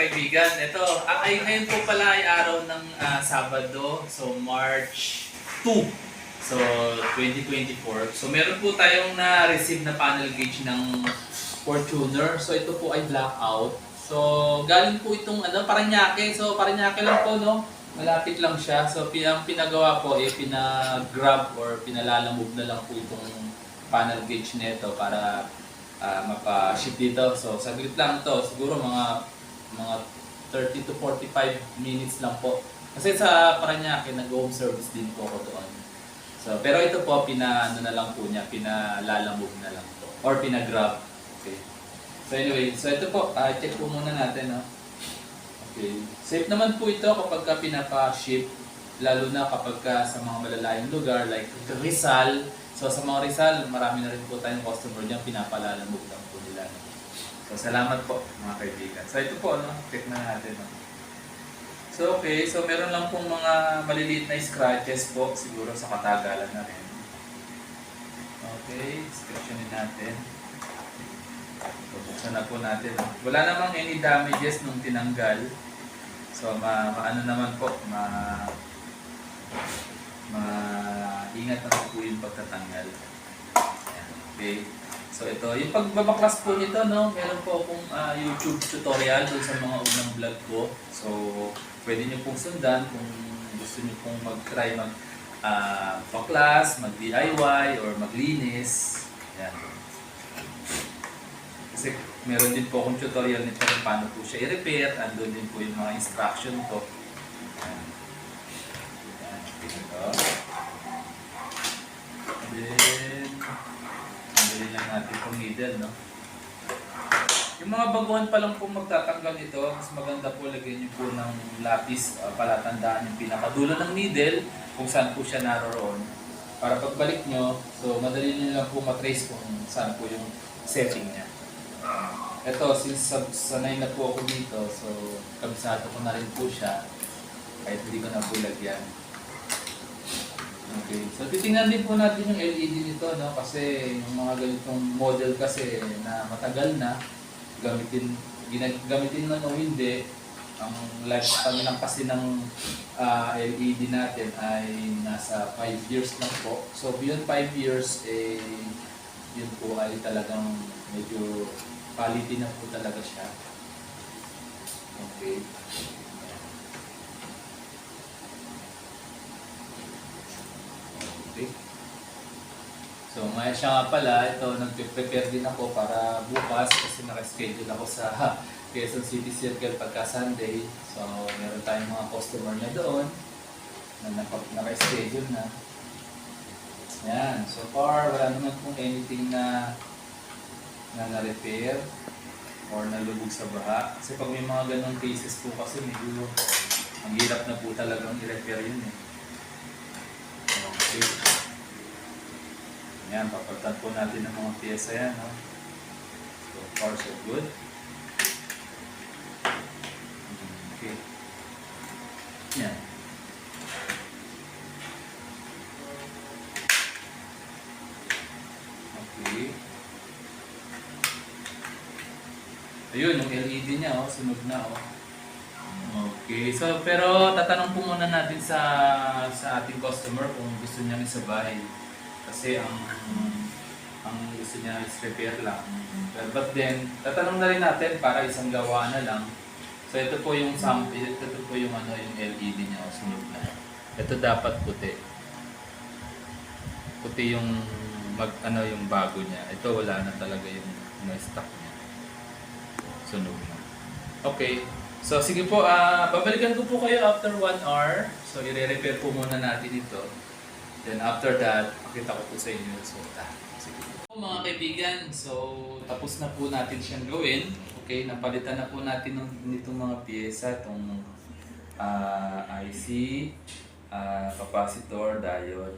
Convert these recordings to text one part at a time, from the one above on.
kaibigan, ito, ay ngayon po pala ay araw ng Sabado, so March 2, so 2024. So meron po tayong na-receive na panel gauge ng Fortuner. So ito po ay blackout. So galing po itong Parañaque. So Parañaque lang po, no? Malapit lang siya. So ang pinagawa po ay pinag-grab or pinalalamove na lang po itong panel gauge nito para mapa-ship dito. So saglit lang to, siguro mga 30 to 45 minutes lang po. Kasi sa Parañaque nag-home service din po ako doon. So pero ito po na lang po niya, pinalalamove na lang po or pina-grab. Okay. So anyway, so ito po, check po muna natin, no. Okay. Safe naman po ito kapag ka pinapa-ship, lalo na kapag ka sa mga malalayong lugar like Rizal. So sa mga Rizal, marami na rin po tayong customer diyan, pinapalalamove lang po nila. So salamat po mga kaibigan. So ito po, no, check na natin, no. So okay, so meron lang pong mga maliliit na scratches po, siguro sa katagalan na rin. Okay, scratchenin natin. So buksan na po natin. Wala namang any damages nung tinanggal. So maano naman po, ingat naman po yung pagtatanggal. Okay. So ito, yung pagbabaklas po nito, no, meron po akong YouTube tutorial doon sa mga unang vlog ko. So pwede nyo pong sundan kung gusto nyo pong mag-try baklas, mag-DIY, or maglinis. Yan. Kasi meron din po akong tutorial nito kung paano po siya i-repair. Andun din po yung mga instruction ko. Yan. Yan. Ito. Then, andalin lang natin itong needle, no? Yung mga baguhan pa lang po magtatanggal nito, mas maganda po lagyan nyo po ng lapis, palatandaan yung pinakadulo ng needle, kung saan po siya naroroon. Para pagbalik nyo, so madali nyo lang po matrace kung saan po yung setting niya. Ito, since sanay na po ako dito, so kabisado ko na rin po siya, kahit hindi ko na po lagyan. Okay, so titingnan din po natin yung LED nito, no? Kasi yung mga ganitong model kasi na matagal na, gamitin man o hindi, ang lifespan lang kasi ng LED natin ay nasa 5 years lang po. So beyond 5 years, yun po ay talagang medyo quality na po talaga siya. Okay. Okay. So maya siya nga pala, ito nagpe-prepare din ako para bukas kasi naka-schedule ako sa Quezon City Circle pagka Sunday. So meron tayong mga customer na doon na naka-schedule na. Yan, so far wala naman pong anything na na-repair or nalubog sa baha. Kasi pag may mga ganong cases po kasi medyo ang hirap na po talagang i-repair yun eh. Okay. Yan, papalitan po natin ng mga piyesa yan, no? So far so good. Okay. Yan. Okay. Ayun, yung LED niya, oh, sunog na, oh. Okay, so pero tatanong po muna natin sa ating customer kung gusto niya isabay. Kasi ang gusto niya is repair lang. But then, tatanong na rin natin para isang gawa na lang. So ito po yung sample, ito po yung yung LED niya, oh, sunog na. Ito dapat puti. Puti yung yung bago niya. Ito wala na talaga yung stock niya. Sunog na. Okay. So sige po, babalikan ko po kayo after 1 hour. So i-repair po muna natin ito. Then after that, pakita ko po sa inyo yung resulta. Sige po mga kaibigan, so tapos na po natin siyang gawin. Okay, napalitan na po natin nitong mga piyesa, itong IC, capacitor, diode,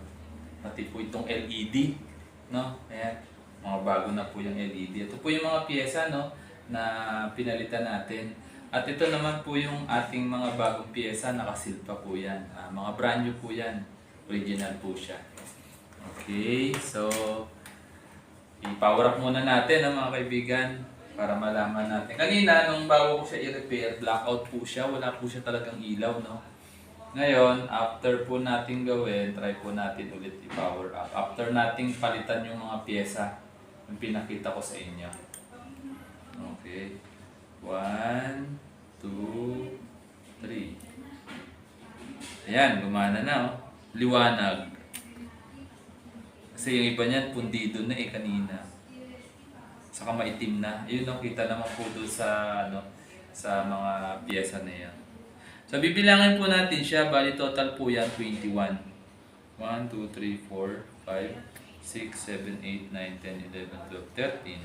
pati po itong LED, no? Ayan, mga bago na po yung LED. Ito po yung mga piyesa, no, na pinalitan natin. At ito naman po yung ating mga bagong piyesa, nakasil pa po yan. Mga brand new po yan. Original po siya. Okay, so i-power up muna natin mga kaibigan. Para malaman natin. Kanina, nung bago ko siya i-repair, blackout po siya. Wala po siya talagang ilaw, no? Ngayon, after po natin gawin, try po natin ulit i-power up. After natin palitan yung mga pyesa, yung pinakita ko sa inyo. Okay. 1, 2, 3. Ayan, gumana na, oh. Liwanag. Kasi yung iba niyan, pundido na kanina. Saka maitim na. Yun ang kita naman po doon sa, sa mga pyesa na yan. So, bibilangin po natin siya. Bali, total po yan, 21. 1, 2, 3, 4, 5, 6, 7, 8, 9, 10, 11, 12, 13,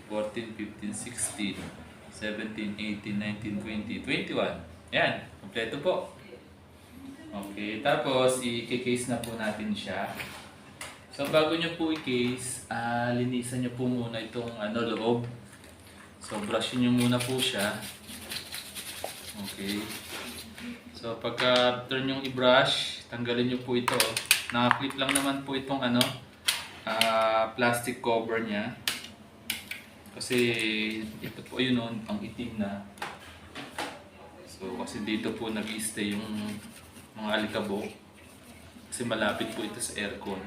14, 15, 16, 17, 18, 19, 20, 21. Yan, kompleto po. Okay, tapos i-case na po natin siya. So bago nyo po i-case, linisan nyo po muna itong loob. So brushin nyo muna po siya. Okay. So pagka turn yung i-brush, tanggalin nyo po ito. Naka-clip lang naman po itong plastic cover niya. Kasi ito po yun ang itim na. So kasi dito po nag-i-stay yung mga alikabok. Kasi malapit po ito sa aircon.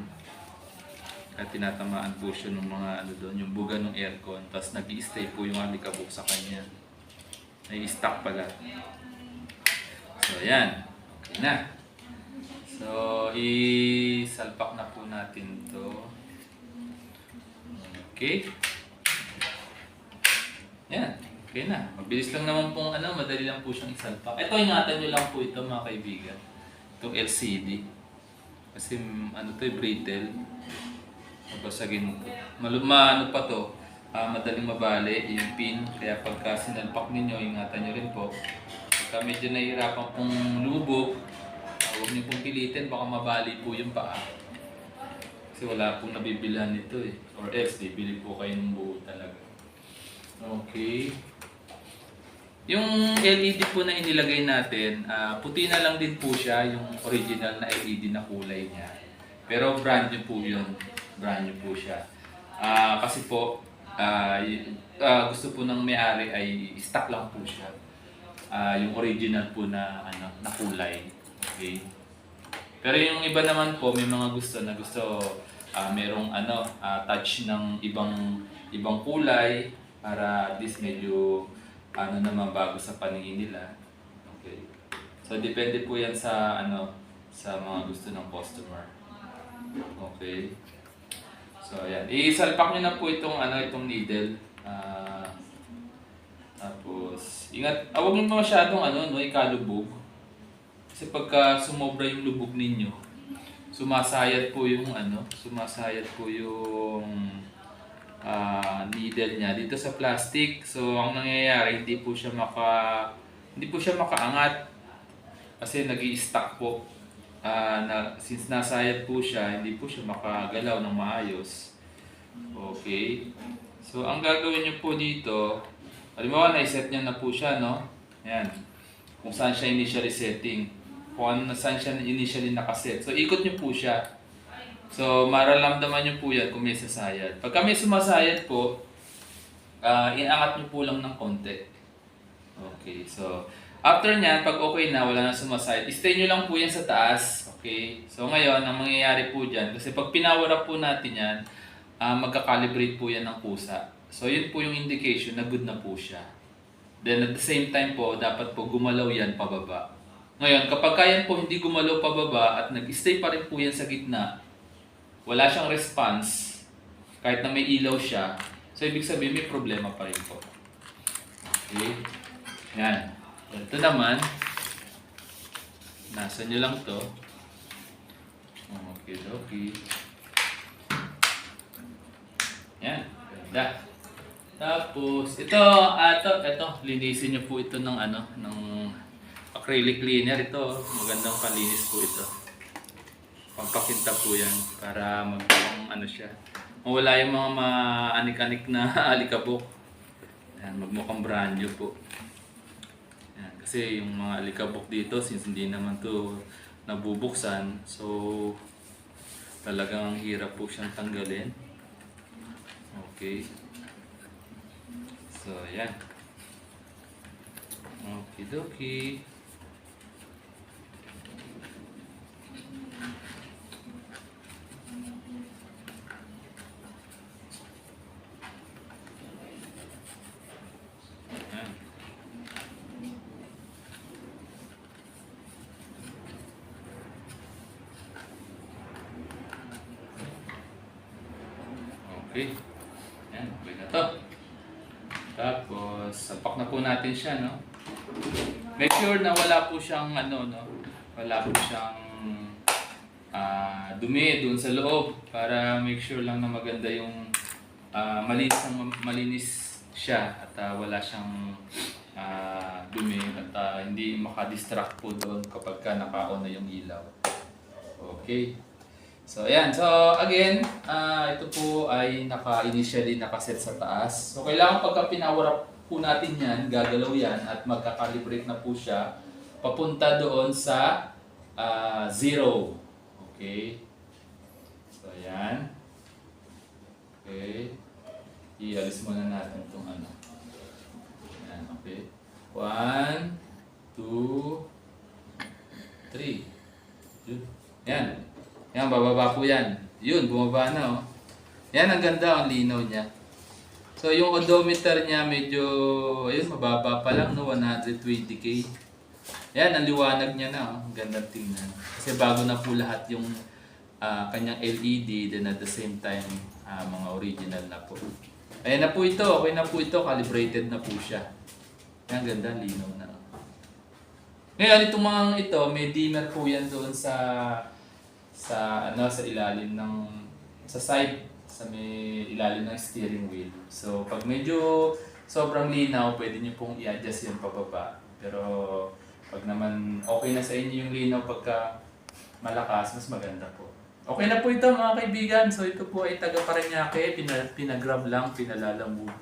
Kaya tinatamaan po siya ng mga doon, yung buga ng aircon. Tapos nag-i-stay po yung alikabok sa kanya. Nai-stack pala. So ayan. Okay na. So i-salpak na po natin to. Okay. Yan. Okay na. Mabilis lang naman pong madali lang po siyang isalpak. Ito, ingatan nyo lang po ito mga kaibigan. Itong LCD. Kasi brittle. Mabasagin mo po. Pa to. Madaling mabali yung pin. Kaya pagka sinalpak ninyo, ingatan nyo rin po. Pagka medyo nahihirapan pong lubog, huwag nyo pong pilitin, baka mabali po yung paa. Kasi wala pong nabibilhan nito eh. Or else, bibili po kayo ng buo talaga. Okay. Yung LED po na inilagay natin, puti na lang din po siya, yung original na LED na kulay niya. Pero brand new po yun. Brand new po siya. Kasi po, gusto po ng may-ari ay stock lang po siya. Yung original po na kulay. Okay. Pero yung iba naman po, may mga gusto merong touch ng ibang kulay para at least medyo naman bago sa paningin nila. Okay. So depende po yan sa sa mga gusto ng customer. Okay. So ayan, isalpak niyo na po itong needle. Tapos ingat, huwag niyo masyadong ikalubog. Kasi pagka sumobra yung lubog ninyo, sumasayad po yung needle niya dito sa plastic. So ang nangyayari, hindi po siya makaangat kasi nag-i-stuck po. Since nasayad po siya, hindi po siya makagalaw ng maayos. Okay. So ang gagawin niyo po dito, halimbawa na-set niya na po siya, no? Ayan. Kung saan siya initially setting. Kung saan siya initially nakaset. So ikot niyo po siya. So, mararamdaman nyo po yan kung may sasayad. Pagka may sumasayad po, inangat nyo po lang ng konti. Okay, so after nyan, pag okay na, wala na sumasayad, stay nyo lang po yan sa taas. Okay, so ngayon, ang mangyayari po dyan, kasi pag pinower up po natin yan, magka-calibrate po yan ng kusa. So, yun po yung indication na good na po siya. Then at the same time po, dapat po gumalaw yan pababa. Ngayon, kapag yan po hindi gumalaw pababa at nag-stay pa rin po yan sa gitna, wala siyang response, kahit na may ilaw siya, so ibig sabihin may problema pa rin po. Okay? Yan. Ito naman, nasa nyo lang to. Okay, okay. Yan. Ganda. Tapos, ito, linisin nyo po ito ng acrylic cleaner. Ito, magandang panlinis po ito. Pampakinta po yan para siya. Mawala yung mga maanik-anik na alikabok. Yan, magmukhang brand new po. Yan, kasi yung mga alikabok dito, since hindi naman to nabubuksan, so talagang hirap po siyang tanggalin. Okay. So, yan. Okidoki. Yan. Okay. Yan, okay na to. Tapos, sapak na po natin siya, no? Make sure na wala po siyang, ano, no? Wala po siyang dumi doon sa loob para make sure lang na maganda yung malinis siya at wala siyang dumi at hindi makadistract po doon kapag ka naka-on na yung ilaw. Okay. So, ayan. So, again, ito po ay initially nakaset sa taas. So, kailangan pagka pinawar up po natin yan, gagalaw yan at magkakalibrate na po siya papunta doon sa 0. Okay. So, ayan. Okay. Ialis muna natin itong ano. Ayan, okay. 1, 2, 3. Yun. Ayan. Yan, bababa po yan. Yun, bumaba na, oh. Yan, ang ganda, ang linaw niya. So, yung odometer niya medyo, ayun, mababa pa lang, no? 120K. Yan, ang liwanag niya na, oh. Ang gandang tingnan. Kasi bago na po lahat yung kanyang LED, then at the same time, mga original na po. Ayan na po ito, okay na po ito, calibrated na po siya. Yan, ang ganda, linaw na. Ngayon, itong mga ito, may dimmer po yan doon sa ilalim ng sa side sa may ilalim ng steering wheel. So pag medyo sobrang linaw, pwede niyo pong i-adjust 'yung pababa. Pero pag naman okay na sa inyo 'yung linaw pagka malakas, mas maganda po. Okay na po ito mga kaibigan. So ito po ay taga Parañaque, pinagrab lang, pinalalamove.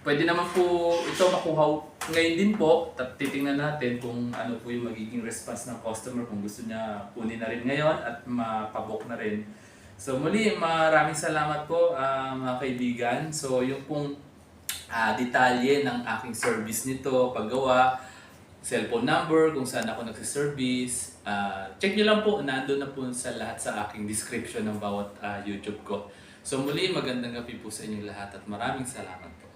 Pwede naman po ito makuha ngayon din po. Titingnan natin kung ano po yung magiging response ng customer kung gusto niya kunin na rin ngayon at mapabok na rin. So muli, maraming salamat po mga kaibigan. So yung pong detalye ng aking service nito, paggawa, cellphone number, kung saan ako nagsiservice. Check nyo lang po, nandun na po sa lahat sa aking description ng bawat YouTube ko. So muli, magandang gabi po sa inyong lahat at maraming salamat po.